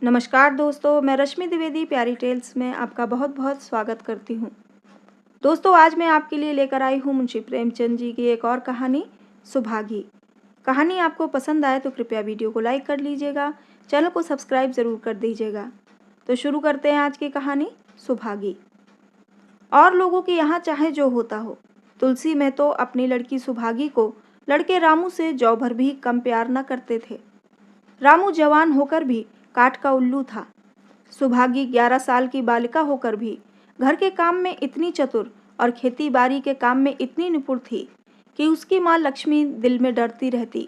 नमस्कार दोस्तों, मैं रश्मि द्विवेदी प्यारी टेल्स में आपका बहुत बहुत स्वागत करती हूँ। दोस्तों, आज मैं आपके लिए लेकर आई हूँ मुंशी प्रेमचंद जी की एक और कहानी, सुभागी। कहानी आपको पसंद आए तो कृपया वीडियो को लाइक कर लीजिएगा, चैनल को सब्सक्राइब ज़रूर कर दीजिएगा। तो शुरू करते हैं आज की कहानी, सुभागी। और लोगों के यहाँ चाहे जो होता हो, तुलसी में तो अपनी लड़की सुभागी को लड़के रामू से जौ भर भी कम प्यार न करते थे। रामू जवान होकर भी काठ का उल्लू था। सुभागी 11 साल की बालिका होकर भी घर के काम में इतनी चतुर और खेती बाड़ी के काम में इतनी निपुण थी कि उसकी माँ लक्ष्मी दिल में डरती रहती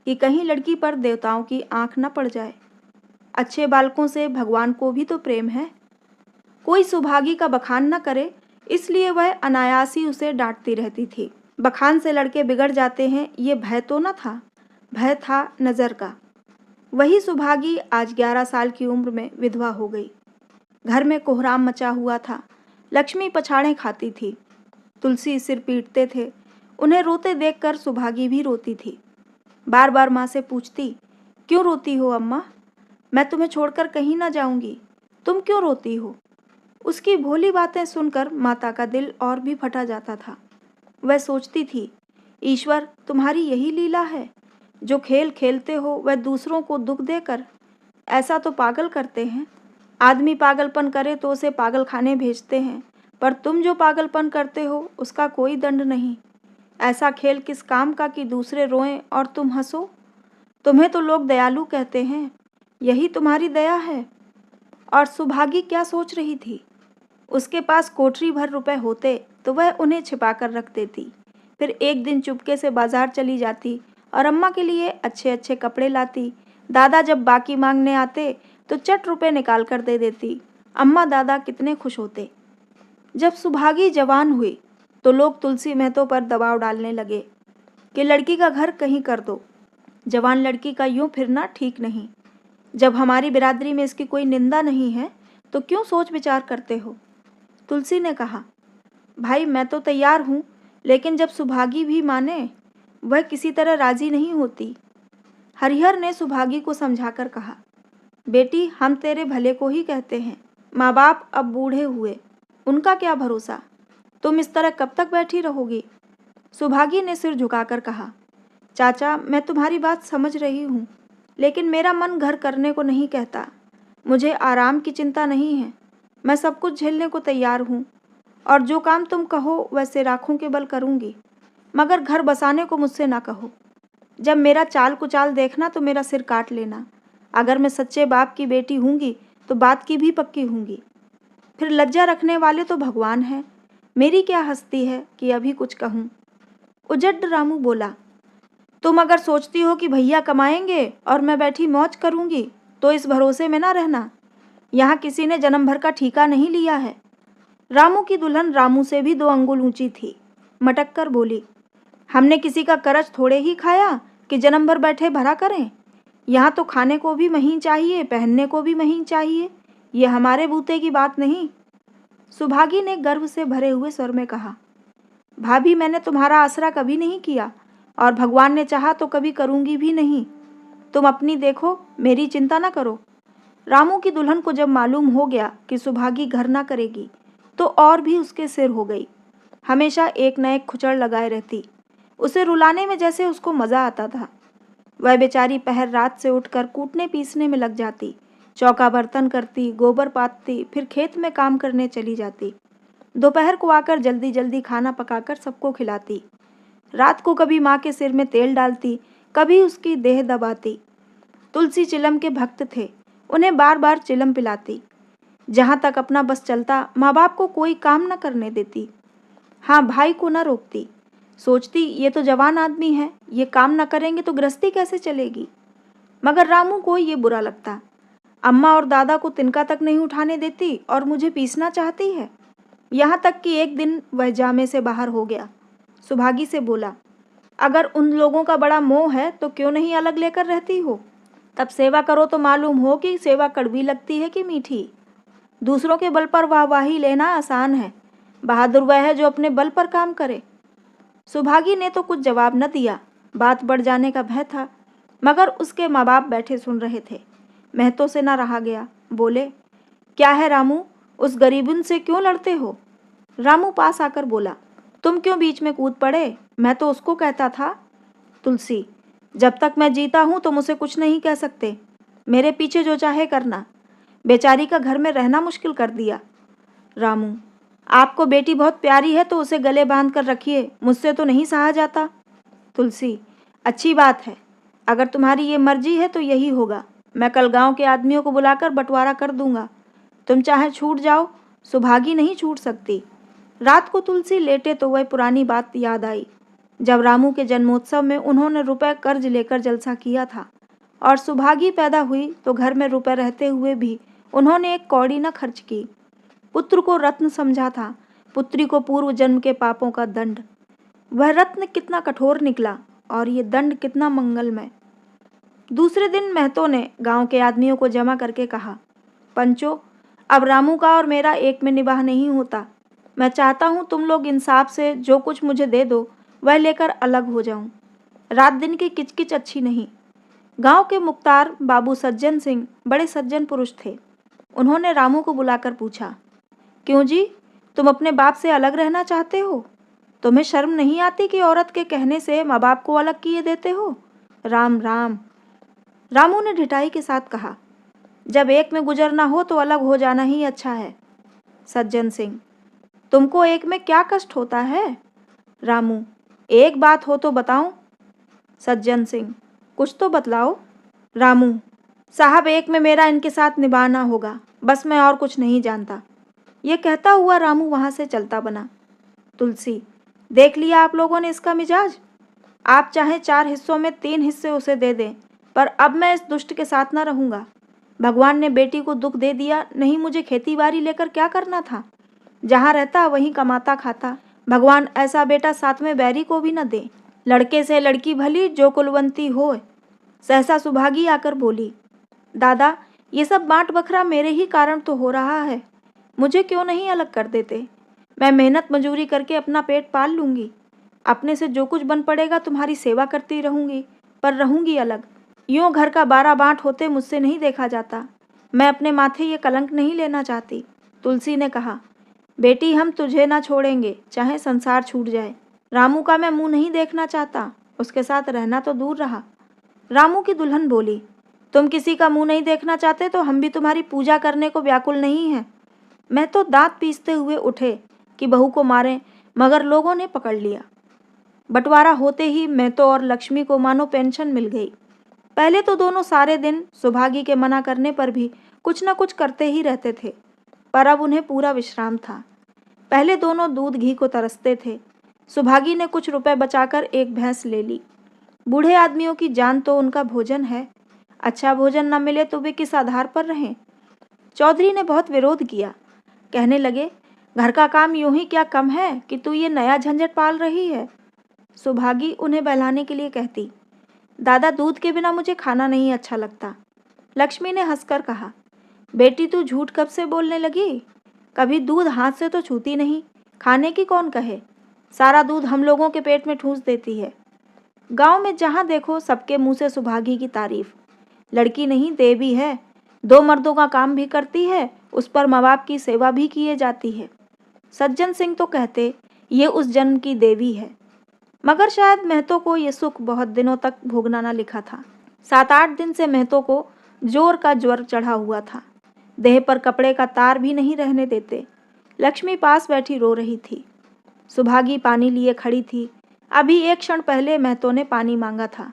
कि कहीं लड़की पर देवताओं की आंख न पड़ जाए। अच्छे बालकों से भगवान को भी तो प्रेम है। कोई सुभागी का बखान न करे, इसलिए वह अनायास ही उसे डांटती रहती थी। बखान से लड़के बिगड़ जाते हैं, ये भय तो न था, भय था नज़र का। वही सुभागी आज 11 साल की उम्र में विधवा हो गई। घर में कोहराम मचा हुआ था। लक्ष्मी पछाड़ें खाती थी, तुलसी सिर पीटते थे। उन्हें रोते देखकर सुभागी भी रोती थी। बार बार माँ से पूछती, क्यों रोती हो अम्मा? मैं तुम्हें छोड़कर कहीं ना जाऊंगी, तुम क्यों रोती हो? उसकी भोली बातें सुनकर माता का दिल और भी फटा जाता था। वह सोचती थी, ईश्वर तुम्हारी यही लीला है, जो खेल खेलते हो वह दूसरों को दुख देकर। ऐसा तो पागल करते हैं। आदमी पागलपन करे तो उसे पागल खाने भेजते हैं, पर तुम जो पागलपन करते हो उसका कोई दंड नहीं। ऐसा खेल किस काम का कि दूसरे रोएं और तुम हंसो? तुम्हें तो लोग दयालु कहते हैं, यही तुम्हारी दया है। और सुभागी क्या सोच रही थी? उसके पास कोठरी भर रुपए होते तो वह उन्हें छिपा कर रख देती। फिर एक दिन चुपके से बाजार चली जाती और अम्मा के लिए अच्छे अच्छे कपड़े लाती। दादा जब बाकी मांगने आते तो चट रुपए निकाल कर दे देती। अम्मा दादा कितने खुश होते। जब सुभागी जवान हुई तो लोग तुलसी महतो पर दबाव डालने लगे कि लड़की का घर कहीं कर दो। जवान लड़की का यूं फिरना ठीक नहीं। जब हमारी बिरादरी में इसकी कोई निंदा नहीं है तो क्यों सोच विचार करते हो? तुलसी ने कहा, भाई मैं तो तैयार हूँ, लेकिन जब सुभागी भी माने, वह किसी तरह राजी नहीं होती। हरिहर ने सुभागी को समझाकर कहा, बेटी हम तेरे भले को ही कहते हैं। माँ बाप अब बूढ़े हुए, उनका क्या भरोसा? तुम इस तरह कब तक बैठी रहोगी? सुभागी ने सिर झुकाकर कहा, चाचा मैं तुम्हारी बात समझ रही हूँ, लेकिन मेरा मन घर करने को नहीं कहता। मुझे आराम की चिंता नहीं है, मैं सब कुछ झेलने को तैयार हूँ और जो काम तुम कहो वैसे राखों के बल करूँगी, मगर घर बसाने को मुझसे ना कहो। जब मेरा चाल कुचाल देखना तो मेरा सिर काट लेना। अगर मैं सच्चे बाप की बेटी हूँगी तो बात की भी पक्की हूँगी। फिर लज्जा रखने वाले तो भगवान हैं, मेरी क्या हस्ती है कि अभी कुछ कहूँ। उजड्ड रामू बोला, तुम अगर सोचती हो कि भैया कमाएंगे और मैं बैठी मौज करूँगी तो इस भरोसे में ना रहना। यहाँ किसी ने जन्म भर का ठीका नहीं लिया है। रामू की दुल्हन रामू से भी 2 अंगुल ऊंची थी। मटक कर बोली, हमने किसी का करज थोड़े ही खाया कि जन्म भर बैठे भरा करें। यहाँ तो खाने को भी महीन चाहिए, पहनने को भी महीन चाहिए। ये हमारे बूते की बात नहीं। सुभागी ने गर्व से भरे हुए स्वर में कहा, भाभी मैंने तुम्हारा आसरा कभी नहीं किया और भगवान ने चाहा तो कभी करूँगी भी नहीं। तुम अपनी देखो, मेरी चिंता ना करो। रामू की दुल्हन को जब मालूम हो गया कि सुभागी घर ना करेगी तो और भी उसके सिर हो गई। हमेशा एक न एक खुचड़ लगाए रहती। उसे रुलाने में जैसे उसको मज़ा आता था। वह बेचारी पहर रात से उठकर कूटने पीसने में लग जाती, चौका बर्तन करती, गोबर पाथती, फिर खेत में काम करने चली जाती। दोपहर को आकर जल्दी जल्दी खाना पकाकर सबको खिलाती। रात को कभी माँ के सिर में तेल डालती, कभी उसकी देह दबाती। तुलसी चिलम के भक्त थे, उन्हें बार बार चिलम पिलाती। जहाँ तक अपना बस चलता माँ बाप को कोई काम न करने देती। हाँ, भाई को न रोकती। सोचती ये तो जवान आदमी है, ये काम न करेंगे तो गृहस्थी कैसे चलेगी। मगर रामू को ये बुरा लगता। अम्मा और दादा को तिनका तक नहीं उठाने देती और मुझे पीसना चाहती है। यहाँ तक कि एक दिन वह जामे से बाहर हो गया। सुभागी से बोला, अगर उन लोगों का बड़ा मोह है तो क्यों नहीं अलग लेकर रहती हो? तब सेवा करो तो मालूम हो कि सेवा कड़वी लगती है कि मीठी। दूसरों के बल पर वाहवाही लेना आसान है, बहादुर वह है जो अपने बल पर काम करे। सुभागी ने तो कुछ जवाब न दिया। बात बढ़ जाने का भय था, मगर उसके माँ बाप बैठे सुन रहे थे। महतो से न रहा गया। बोले, क्या है रामू, उस गरीबन से क्यों लड़ते हो? रामू पास आकर बोला, तुम क्यों बीच में कूद पड़े? मैं तो उसको कहता था। तुलसी, जब तक मैं जीता हूं तुम उसे कुछ नहीं कह सकते। मेरे पीछे जो चाहे करना। बेचारी का घर में रहना मुश्किल कर दिया। रामू, आपको बेटी बहुत प्यारी है तो उसे गले बांध कर रखिए, मुझसे तो नहीं सहा जाता। तुलसी, अच्छी बात है, अगर तुम्हारी ये मर्जी है तो यही होगा। मैं कल गांव के आदमियों को बुलाकर बंटवारा कर दूंगा। तुम चाहे छूट जाओ, सुभागी नहीं छूट सकती। रात को तुलसी लेटे तो वह पुरानी बात याद आई, जब रामू के जन्मोत्सव में उन्होंने रुपए कर्ज लेकर जलसा किया था और सुभागी पैदा हुई तो घर में रुपए रहते हुए भी उन्होंने एक कौड़ी न खर्च की। पुत्र को रत्न समझा था, पुत्री को पूर्व जन्म के पापों का दंड। वह रत्न कितना कठोर निकला और ये दंड कितना मंगलमय। दूसरे दिन महतो ने गांव के आदमियों को जमा करके कहा, पंचो, अब रामू का और मेरा एक में निबाह नहीं होता। मैं चाहता हूँ तुम लोग इंसाफ से जो कुछ मुझे दे दो वह लेकर अलग हो जाऊं। रात दिन की किचकिच अच्छी नहीं। गांव के मुख्तार बाबू सज्जन सिंह बड़े सज्जन पुरुष थे। उन्होंने रामू को बुलाकर पूछा, क्यों जी, तुम अपने बाप से अलग रहना चाहते हो? तुम्हें शर्म नहीं आती कि औरत के कहने से माँ बाप को अलग किए देते हो? राम राम। रामू ने ढिठाई के साथ कहा, जब एक में गुजरना हो तो अलग हो जाना ही अच्छा है। सज्जन सिंह, तुमको एक में क्या कष्ट होता है? रामू, एक बात हो तो बताऊं। सज्जन सिंह, कुछ तो बतलाओ। रामू, साहब, एक में मेरा इनके साथ निभाना होगा, बस मैं और कुछ नहीं जानता। ये कहता हुआ रामू वहां से चलता बना। तुलसी, देख लिया आप लोगों ने इसका मिजाज। आप चाहे 4 हिस्सों में 3 हिस्से उसे दे दें, पर अब मैं इस दुष्ट के साथ न रहूंगा। भगवान ने बेटी को दुख दे दिया, नहीं मुझे खेती बाड़ी लेकर क्या करना था? जहाँ रहता वहीं कमाता खाता। भगवान ऐसा बेटा साथ में बैरी को भी न दे। लड़के से लड़की भली जो कुलवंती हो। सहसा सुभागी आकर बोली, दादा, ये सब बांट बखरा मेरे ही कारण तो हो रहा है। मुझे क्यों नहीं अलग कर देते? मैं मेहनत मजूरी करके अपना पेट पाल लूंगी। अपने से जो कुछ बन पड़ेगा तुम्हारी सेवा करती रहूंगी, पर रहूंगी अलग। यूं घर का 12 बांट होते मुझसे नहीं देखा जाता। मैं अपने माथे ये कलंक नहीं लेना चाहती। तुलसी ने कहा, बेटी, हम तुझे ना छोड़ेंगे, चाहे संसार छूट जाए। रामू का मैं मुंह नहीं देखना चाहता, उसके साथ रहना तो दूर रहा। रामू की दुल्हन बोली, तुम किसी का मुंह नहीं देखना चाहते तो हम भी तुम्हारी पूजा करने को व्याकुल नहीं हैं। मैं तो दांत पीसते हुए उठे कि बहू को मारें, मगर लोगों ने पकड़ लिया। बंटवारा होते ही महतो और लक्ष्मी को मानो पेंशन मिल गई। पहले तो दोनों सारे दिन सुभागी के मना करने पर भी कुछ न कुछ करते ही रहते थे, पर अब उन्हें पूरा विश्राम था। पहले दोनों दूध घी को तरसते थे। सुभागी ने कुछ रुपए बचाकर एक भैंस ले ली। बूढ़े आदमियों की जान तो उनका भोजन है, अच्छा भोजन न मिले तो वे किस आधार पर रहें? चौधरी ने बहुत विरोध किया, कहने लगे, घर का काम यूं ही क्या कम है कि तू ये नया झंझट पाल रही है? सुभागी उन्हें बहलाने के लिए कहती, दादा, दूध के बिना मुझे खाना नहीं अच्छा लगता। लक्ष्मी ने हंसकर कहा, बेटी, तू झूठ कब से बोलने लगी? कभी दूध हाथ से तो छूती नहीं, खाने की कौन कहे? सारा दूध हम लोगों के पेट में ठूंस देती है। गांव में जहां देखो सबके मुंह से सुभागी की तारीफ। लड़की नहीं, देवी है। 2 मर्दों का काम भी करती है, उस पर माँ बाप की सेवा भी किए जाती है। सज्जन सिंह तो कहते ये उस जन्म की देवी है, मगर शायद महतो को ये सुख बहुत दिनों तक भोगना न लिखा था। 7-8 दिन से महतो को जोर का ज्वर चढ़ा हुआ था। देह पर कपड़े का तार भी नहीं रहने देते। लक्ष्मी पास बैठी रो रही थी। सुभागी पानी लिए खड़ी थी। अभी एक क्षण पहले महतो ने पानी मांगा था,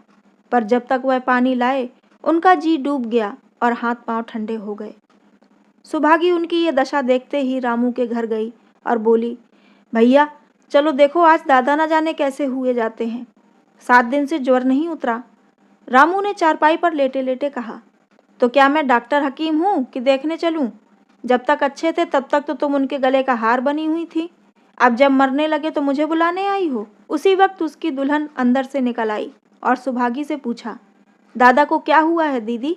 पर जब तक वह पानी लाए उनका जी डूब गया और हाथ पांव ठंडे हो गए। सुभागी उनकी ये दशा देखते ही रामू के घर गई और बोली, भैया चलो देखो, आज दादा न जाने कैसे हुए जाते हैं। 7 दिन से ज्वर नहीं उतरा। रामू ने चारपाई पर लेटे लेटे कहा, तो क्या मैं डॉक्टर हकीम हूँ कि देखने चलूँ? जब तक अच्छे थे तब तक तो तुम उनके गले का हार बनी हुई थी, अब जब मरने लगे तो मुझे बुलाने आई हो। उसी वक्त उसकी दुल्हन अंदर से निकल आई और सुभागी से पूछा, दादा को क्या हुआ है दीदी?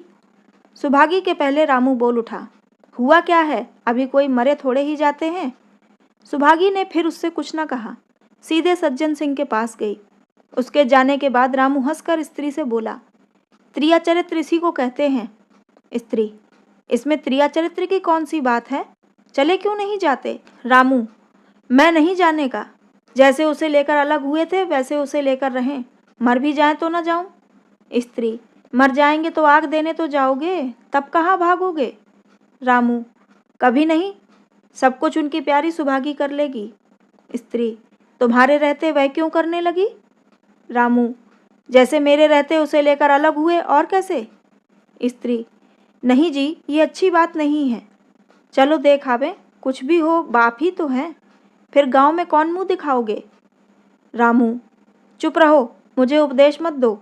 सुभागी के पहले रामू बोल उठा, हुआ क्या है, अभी कोई मरे थोड़े ही जाते हैं। सुभागी ने फिर उससे कुछ न कहा, सीधे सज्जन सिंह के पास गई। उसके जाने के बाद रामू हंसकर स्त्री से बोला, त्रिया चरित्र इसी को कहते हैं। स्त्री, इसमें त्रिया चरित्र की कौन सी बात है? चले क्यों नहीं जाते? रामू, मैं नहीं जाने का। जैसे उसे लेकर अलग हुए थे वैसे उसे लेकर रहें। मर भी जाए तो न जाऊं। स्त्री, मर जाएंगे तो आग देने तो जाओगे, तब कहाँ भागोगे? रामू, कभी नहीं, सब कुछ उनकी प्यारी सुभागी कर लेगी। स्त्री, तुम्हारे रहते वह क्यों करने लगी? रामू, जैसे मेरे रहते उसे लेकर अलग हुए और कैसे? स्त्री, नहीं जी, ये अच्छी बात नहीं है। चलो देख आवे, कुछ भी हो बाप ही तो हैं। फिर गांव में कौन मुंह दिखाओगे? रामू, चुप रहो, मुझे उपदेश मत दो।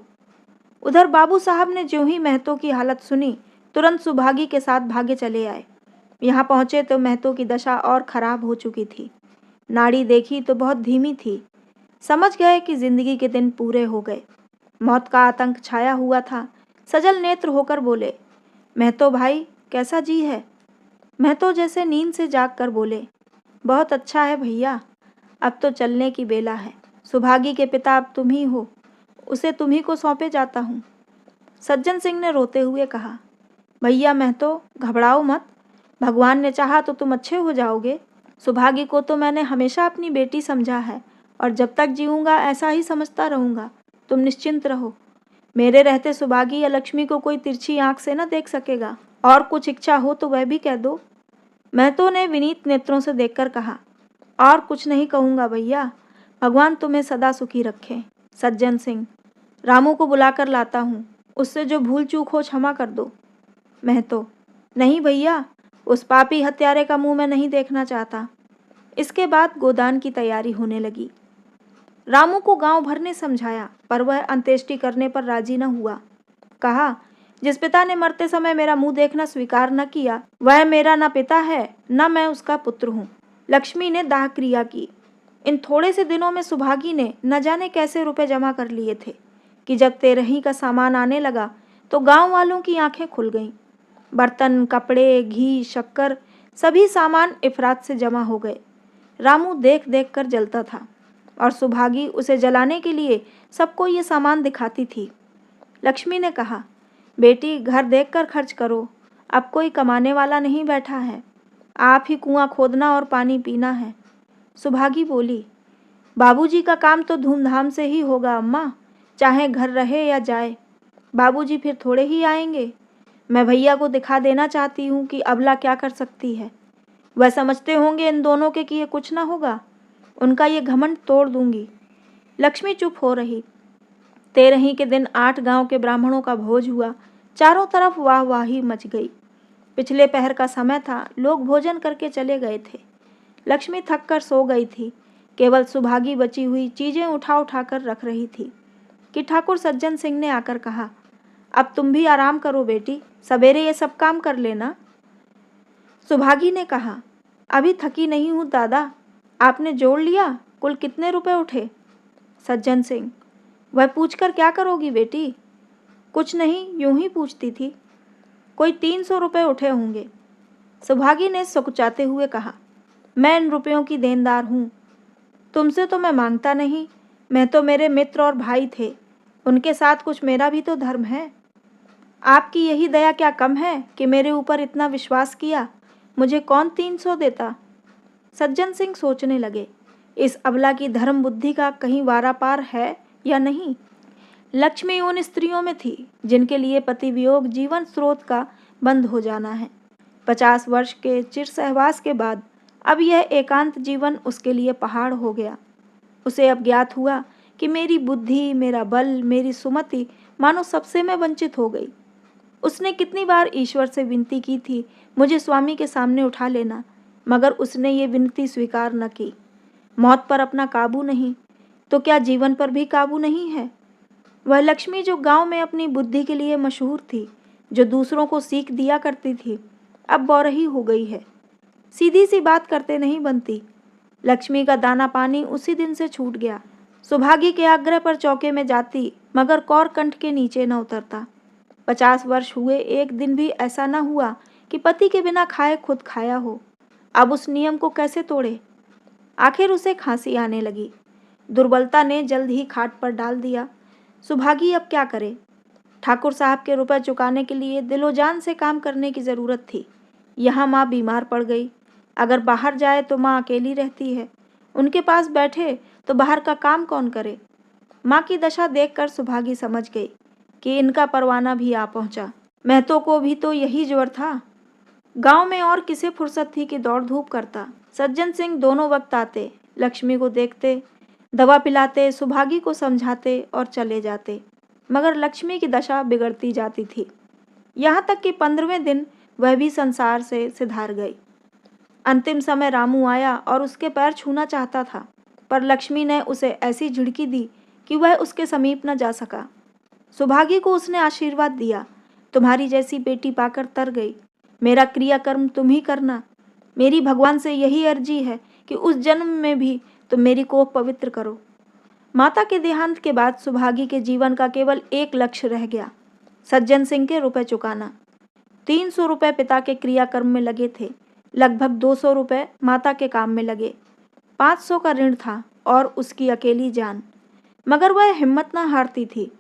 उधर बाबू साहब ने ज्यों ही महतो की हालत सुनी तुरंत सुभागी के साथ भागे चले आए। यहाँ पहुँचे तो महतो की दशा और खराब हो चुकी थी। नाड़ी देखी तो बहुत धीमी थी। समझ गए कि जिंदगी के दिन पूरे हो गए। मौत का आतंक छाया हुआ था। सजल नेत्र होकर बोले, महतो भाई कैसा जी है? महतो जैसे नींद से जाग कर बोले, बहुत अच्छा है भैया, अब तो चलने की बेला है। सुभागी के पिता अब तुम ही हो, उसे तुम्ही को सौंपे जाता हूँ। सज्जन सिंह ने रोते हुए कहा, भैया महतो घबराओ मत, भगवान ने चाहा तो तुम अच्छे हो जाओगे। सुभागी को तो मैंने हमेशा अपनी बेटी समझा है और जब तक जीऊँगा ऐसा ही समझता रहूँगा। तुम निश्चिंत रहो, मेरे रहते सुभागी या लक्ष्मी को कोई तिरछी आंख से न देख सकेगा। और कुछ इच्छा हो तो वह भी कह दो। महतो ने विनीत नेत्रों से देखकर कहा, और कुछ नहीं कहूँगा भैया, भगवान तुम्हें सदा सुखी रखे। सज्जन सिंह, रामू को बुलाकर लाता हूँ, उससे जो भूल चूक हो क्षमा कर दो। महतो, नहीं भैया, उस पापी हत्यारे का मुंह मैं नहीं देखना चाहता। इसके बाद गोदान की तैयारी होने लगी। रामू को गांव भर ने समझाया पर वह अंत्येष्टि करने पर राजी न हुआ। कहा, जिस पिता ने मरते समय मेरा मुंह देखना स्वीकार न किया वह मेरा न पिता है न मैं उसका पुत्र हूँ। लक्ष्मी ने दाह क्रिया की। इन थोड़े से दिनों में सुभागी ने न जाने कैसे रुपए जमा कर लिए थे कि जब तेरही का सामान आने लगा तो गांव वालों की आंखें खुल गईं। बर्तन, कपड़े, घी, शक्कर सभी सामान इफरात से जमा हो गए। रामू देख देख कर जलता था और सुभागी उसे जलाने के लिए सबको ये सामान दिखाती थी। लक्ष्मी ने कहा, बेटी घर देखकर खर्च करो, अब कोई कमाने वाला नहीं बैठा है, आप ही कुआं खोदना और पानी पीना है। सुभागी बोली, बाबूजी का काम तो धूमधाम से ही होगा अम्मा, चाहे घर रहे या जाए। बाबूजी फिर थोड़े ही आएंगे। मैं भैया को दिखा देना चाहती हूँ कि अबला क्या कर सकती है। वह समझते होंगे इन दोनों के कि ये कुछ ना होगा। उनका ये घमंड तोड़ दूंगी। लक्ष्मी चुप हो रही। तेरही के दिन 8 गांव के ब्राह्मणों का भोज हुआ। चारों तरफ वाहवाही मच गई। पिछले पहर का समय था, लोग भोजन करके चले गए थे। लक्ष्मी थक कर सो गई थी। केवल सुभागी बची हुई चीजें उठा उठा कर रख रही थी कि ठाकुर सज्जन सिंह ने आकर कहा, अब तुम भी आराम करो बेटी, सवेरे ये सब काम कर लेना। सुभागी ने कहा, अभी थकी नहीं हूँ दादा। आपने जोड़ लिया कुल कितने रुपए उठे? सज्जन सिंह, वह पूछकर क्या करोगी बेटी? कुछ नहीं, यूं ही पूछती थी। कोई 300 रुपये उठे होंगे। सुभागी ने सकुचाते हुए कहा, मैं इन रुपयों की देनदार हूँ। तुमसे तो मैं मांगता नहीं, मैं तो मेरे मित्र और भाई थे, उनके साथ कुछ मेरा भी तो धर्म है। आपकी यही दया क्या कम है कि मेरे ऊपर इतना विश्वास किया? मुझे कौन 300 देता? सज्जन सिंह सोचने लगे, इस अबला की धर्म बुद्धि का कहीं वारा पार है या नहीं। लक्ष्मी उन स्त्रियों में थी जिनके लिए पति वियोग जीवन स्रोत का बंद हो जाना है। 50 वर्ष के चिर सहवास के बाद अब यह एकांत जीवन उसके लिए पहाड़ हो गया। उसे अब ज्ञात हुआ कि मेरी बुद्धि, मेरा बल, मेरी सुमति मानो सबसे मैं वंचित हो गई। उसने कितनी बार ईश्वर से विनती की थी, मुझे स्वामी के सामने उठा लेना, मगर उसने ये विनती स्वीकार न की। मौत पर अपना काबू नहीं तो क्या जीवन पर भी काबू नहीं है? वह लक्ष्मी जो गांव में अपनी बुद्धि के लिए मशहूर थी, जो दूसरों को सीख दिया करती थी, अब बौरही हो गई है। सीधी सी बात करते नहीं बनती। लक्ष्मी का दाना पानी उसी दिन से छूट गया। सुभागी के आग्रह पर चौके में जाती मगर कौर कंठ के नीचे न उतरता। 50 वर्ष हुए, एक दिन भी ऐसा न हुआ कि पति के बिना खाए खुद खाया हो। अब उस नियम को कैसे तोड़े? आखिर उसे खांसी आने लगी। दुर्बलता ने जल्द ही खाट पर डाल दिया। सुभागी अब क्या करे? ठाकुर साहब के रुपए चुकाने के लिए दिलो जान से काम करने की ज़रूरत थी। यहाँ माँ बीमार पड़ गई। अगर बाहर जाए तो माँ अकेली रहती है। उनके पास बैठे तो बाहर का काम कौन करे। माँ की दशा देखकर सुभागी समझ गई कि इनका परवाना भी आ पहुँचा। महतो को भी तो यही ज्वर था। गांव में और किसे फुर्सत थी कि दौड़ धूप करता। सज्जन सिंह दोनों वक्त आते, लक्ष्मी को देखते, दवा पिलाते, सुभागी को समझाते और चले जाते, मगर लक्ष्मी की दशा बिगड़ती जाती थी। यहाँ तक कि 15वें दिन वह भी संसार से सिधार गई। अंतिम समय रामू आया और उसके पैर छूना चाहता था, पर लक्ष्मी ने उसे ऐसी झिड़की दी कि वह उसके समीप न जा सका। सुभागी को उसने आशीर्वाद दिया, तुम्हारी जैसी बेटी पाकर तर गई। मेरा क्रियाकर्म तुम ही करना। मेरी भगवान से यही अर्जी है कि उस जन्म में भी तुम मेरी कोख पवित्र करो। माता के देहांत के बाद सुभागी के जीवन का केवल एक लक्ष्य रह गया, सज्जन सिंह के रुपए चुकाना। 300 रुपये पिता के क्रियाकर्म में लगे थे, लगभग 200 रुपये माता के काम में लगे। 500 का ऋण था और उसकी अकेली जान, मगर वह हिम्मत न हारती थी।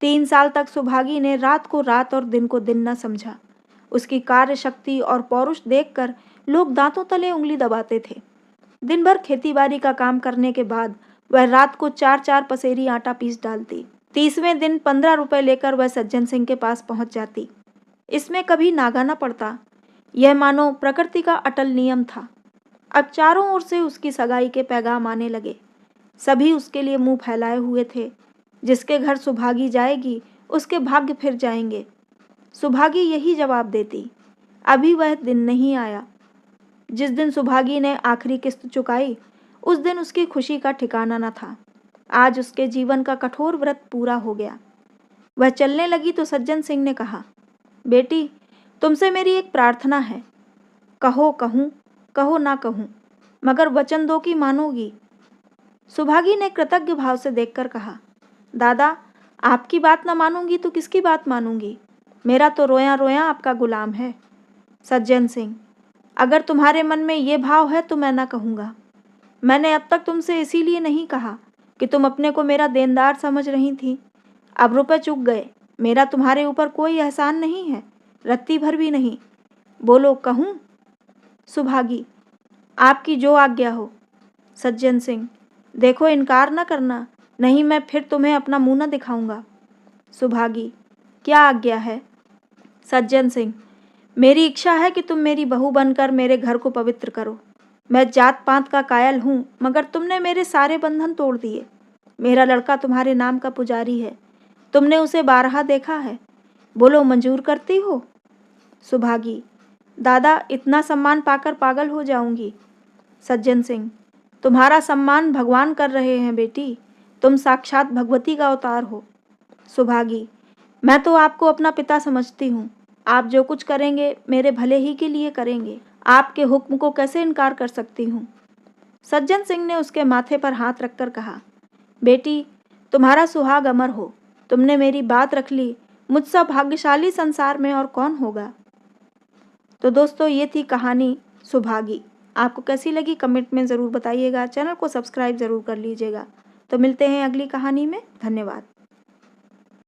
3 साल तक सुभागी ने रात को रात और दिन को दिन न समझा। उसकी कार्य शक्ति और पौरुष देखकर लोग दांतों तले उंगली दबाते थे। दिन भर खेतीबाड़ी का काम करने के बाद वह रात को 4-4 पसेरी आटा पीस डालती। 30वें दिन 15 रुपये लेकर वह सज्जन सिंह के पास पहुंच जाती। इसमें कभी नागा न पड़ता। यह मानो प्रकृति का अटल नियम था। अब चारों ओर से उसकी सगाई के पैगाम आने लगे। सभी उसके लिए मुंह फैलाए हुए थे। जिसके घर सुभागी जाएगी उसके भाग्य फिर जाएंगे। सुभागी यही जवाब देती। अभी वह दिन नहीं आया। जिस दिन सुभागी ने आखिरी किस्त चुकाई उस दिन उसकी खुशी का ठिकाना न था। आज उसके जीवन का कठोर व्रत पूरा हो गया। वह चलने लगी तो सज्जन सिंह ने कहा, बेटी तुमसे मेरी एक प्रार्थना है। कहो कहूँ, कहो ना कहूँ, मगर वचन दो कि मानोगी। सुभागी ने कृतज्ञ भाव से देखकर कहा, दादा आपकी बात न मानूंगी तो किसकी बात मानूंगी। मेरा तो रोया रोया आपका गुलाम है। सज्जन सिंह, अगर तुम्हारे मन में ये भाव है तो मैं ना कहूँगा। मैंने अब तक तुमसे इसीलिए नहीं कहा कि तुम अपने को मेरा देनदार समझ रही थी। अब रुपए चुक गए, मेरा तुम्हारे ऊपर कोई एहसान नहीं है, रत्ती भर भी नहीं। बोलो कहूँ। सुभागी, आपकी जो आज्ञा हो। सज्जन सिंह, देखो इनकार न करना, नहीं मैं फिर तुम्हें अपना मुंह न दिखाऊंगा। सुभागी, क्या आज्ञा है। सज्जन सिंह, मेरी इच्छा है कि तुम मेरी बहू बनकर मेरे घर को पवित्र करो। मैं जात पात का कायल हूँ, मगर तुमने मेरे सारे बंधन तोड़ दिए। मेरा लड़का तुम्हारे नाम का पुजारी है, तुमने उसे बारहा देखा है। बोलो मंजूर करती हो। सुभागी, दादा इतना सम्मान पाकर पागल हो जाऊंगी। सज्जन सिंह, तुम्हारा सम्मान भगवान कर रहे हैं बेटी, तुम साक्षात भगवती का अवतार हो। सुभागी, मैं तो आपको अपना पिता समझती हूँ। आप जो कुछ करेंगे मेरे भले ही के लिए करेंगे। आपके हुक्म को कैसे इनकार कर सकती हूँ। सज्जन सिंह ने उसके माथे पर हाथ रखकर कहा, बेटी तुम्हारा सुहाग अमर हो। तुमने मेरी बात रख ली, मुझसे भाग्यशाली संसार में और कौन होगा। तो दोस्तों ये थी कहानी सुभागी। आपको कैसी लगी कमेंट में ज़रूर बताइएगा। चैनल को सब्सक्राइब ज़रूर कर लीजिएगा। तो मिलते हैं अगली कहानी में। धन्यवाद।